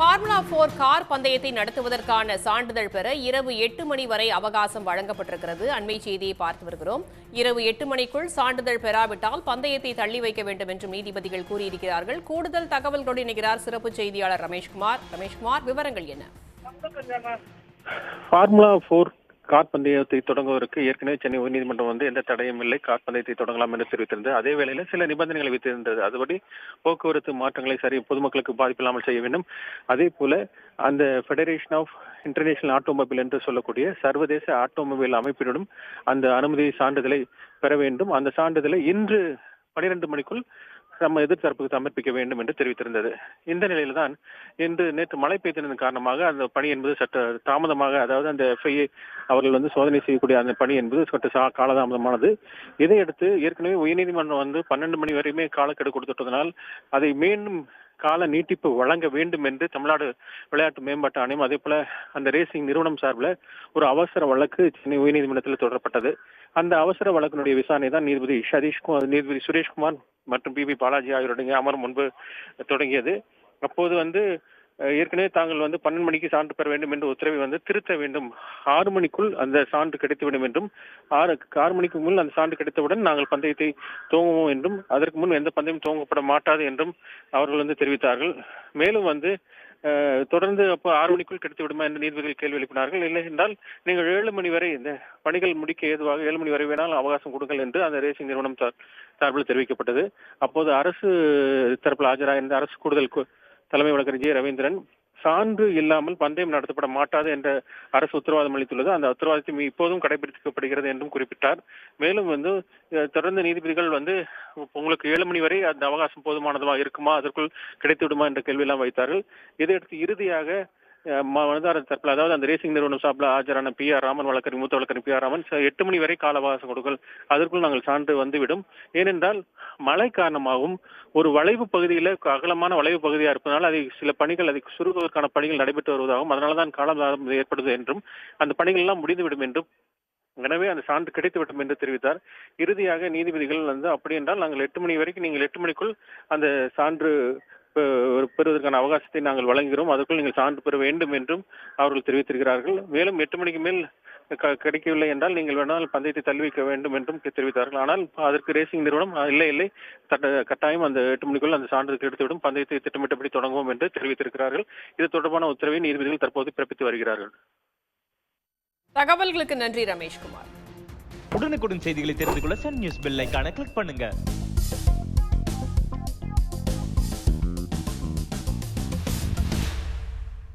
Formula 4 car பந்தயத்தை நடத்துவதற்கான சான்றிதழ் பெற இரவு 8 மணி வரை அவகாசம் வழங்கப்பட்டிருக்கிறது. அண்மை செய்தியை பார்த்து வருகிறோம். இரவு 8 மணிக்குள் சான்றிதழ் பெறாவிட்டால் பந்தயத்தை தள்ளி வைக்க வேண்டும் என்றும் நீதிபதிகள் கூறியிருக்கிறார்கள். கூடுதல் தகவல்களோடு இணைகிறார் சிறப்பு செய்தியாளர் ரமேஷ்குமார். ரமேஷ்குமார், விவரங்கள் என்ன? ஃபார்முலா 4 கார் பந்தயத்தை தொடங்குவதற்கு ஏற்கனவே சென்னை உயர்நீதிமன்றம் எந்த தடையும் இல்லை, கார் பந்தயத்தை தொடங்கலாம் என்று தெரிவித்திருந்தது. அதே வேளையில் சில நிபந்தனைகளை வைத்திருந்தது. அதுபடி போக்குவரத்து மாற்றங்களை பொதுமக்களுக்கு பாதிப்பில்லாமல் செய்ய வேண்டும். அதே போல அந்த ஃபெடரேஷன் ஆஃப் இன்டர்நேஷனல் ஆட்டோமொபைல் என்று சொல்லக்கூடிய சர்வதேச ஆட்டோமொபைல் அமைப்பினரும் அந்த அனுமதி சான்றிதழை பெற வேண்டும். அந்த சான்றிதழை இன்று 12 மணிக்குள் நம்ம எதிர்த்தரப்புக்கு சமர்ப்பிக்க வேண்டும் என்று தெரிவித்திருந்தது. இந்த நிலையில்தான் நேற்று மழை பெய்ததன் காரணமாக அந்த பணி என்பது சற்று தாமதமாக, அதாவது அந்த FIA அவர்கள் சோதனை செய்யக்கூடிய அந்த பணி என்பது சற்று காலதாமதமானது. இதையடுத்து ஏற்கனவே உயர்நீதிமன்றம் 12 மணி வரையுமே காலக்கெடு கொடுத்துட்டதனால் அதை மீண்டும் கால நீட்டிப்பு வழங்க வேண்டும் என்று தமிழ்நாடு விளையாட்டு மேம்பாட்டு ஆணையம், அதே போல அந்த ரேசிங் நிறுவனம் சார்பில் ஒரு அவசர வழக்கு சென்னை உயர்நீதிமன்றத்தில் தொடரப்பட்டது. அந்த அவசர வழக்கினுடைய விசாரணை தான் நீதிபதி சுரேஷ்குமார் மற்றும் PB பாலாஜி ஆகியோருடைய அமர்வு முன்பு தொடங்கியது. அப்போது ஏற்கனவே தாங்கள் 12 மணிக்கு சான்று பெற வேண்டும் என்ற உத்தரவை திருத்த வேண்டும். 6 மணிக்குள் அந்த சான்று கிடைத்துவிடும் என்றும், 6 மணிக்கு முன் அந்த சான்று கிடைத்தவுடன் நாங்கள் பந்தயத்தை துவங்குவோம் என்றும், அதற்கு முன் எந்த பந்தயம் துவங்கப்பட மாட்டாது என்றும் அவர்கள் தெரிவித்தார்கள். மேலும் தொடர்ந்து அப்போ 6 மணிக்குள் கிடைத்து விடுமா என்று நீதிபதிகள் கேள்வி எழுப்பினார்கள். இல்லை என்றால் நீங்கள் 7 மணி வரை இந்த பணிகள் முடிக்க ஏதுவாக 7 மணி வரை வேணால் அவகாசம் கொடுங்கள் என்று அந்த ரேசிங் நிறுவனம் சார்பில் தெரிவிக்கப்பட்டது. அப்போது அரசு தரப்பில் ஆஜராயிருந்த அரசு கூடுதல் தலைமை வழக்கறிஞர் J. ரவீந்திரன் சான்று இல்லாமல் பந்தயம் நடத்தப்பட மாட்டாது என்ற அரசு உத்தரவாதம் அளித்துள்ளது. அந்த உத்தரவாதத்தை இப்போதும் கடைபிடிக்கப்படுகிறது என்றும் குறிப்பிட்டார். மேலும் தொடர்ந்து நீதிபதிகள் உங்களுக்கு 7 மணி வரை அந்த அவகாசம் போதுமானதாக இருக்குமா, அதற்குள் கிடைத்து விடுமா என்ற கேள்வியெல்லாம் வைத்தார்கள். இதையடுத்து இறுதியாக மனுதாரர் தரப்பில், அதாவது அந்த ரேசிங் நிறுவனம் சார்பில் ஆஜரான PR ராமன் மூத்த வழக்கறிஞர் PR ராமன் 8 மணி வரை கால அவகாசம் கொடுங்கள், அதற்குள் நாங்கள் சான்று வந்துவிடும். ஏனென்றால் மழை காரணமாகவும் ஒரு வளைவு பகுதியில் அகலமான வளைவு பகுதியாக இருப்பதனால் சில பணிகள் அதை சுருக்குவதற்கான பணிகள் நடைபெற்று வருவதாகவும், அதனால்தான் காலம் ஏற்படுது என்றும், அந்த பணிகள் எல்லாம் முடிந்துவிடும் என்றும், எனவே அந்த சான்று கிடைத்துவிடும் என்று தெரிவித்தார். இறுதியாக நீதிபதிகள் அப்படி என்றால் நாங்கள் 8 மணி வரைக்கும், நீங்கள் 8 மணிக்குள் அந்த சான்று பெறுவதற்கான அவகாசத்தை நாங்கள் வழங்குகிறோம், அதற்குள் நீங்கள் சான்று பெற வேண்டும் என்றும் அவர்கள் தெரிவித்திருக்கிறார்கள். மேலும் 8 மணிக்கு மேல் கிடைக்கவில்லை என்றால் நீங்கள் வேணால் பந்தயத்தை தள்ளி வைக்க வேண்டும் என்றும் தெரிவித்தார்கள். ஆனால் அதற்கு ரேசிங் நிறுவனம் இல்லை கட்டாயம் அந்த 8 மணிக்குள் அந்த சான்று கிடைத்துவிடும், பந்தயத்தை திட்டமிட்டபடி தொடங்குவோம் என்று தெரிவித்திருக்கிறார்கள். இது தொடர்பான உத்தரவை நீதிபதிகள் தற்போது பிறப்பித்து வருகிறார்கள். தகவல்களுக்கு நன்றி ரமேஷ்குமார். உடனுக்குடன் செய்திகளை தெரிந்து கொள்ள சன் நியூஸ் பெல் ஐகானை கிளிக் பண்ணுங்க.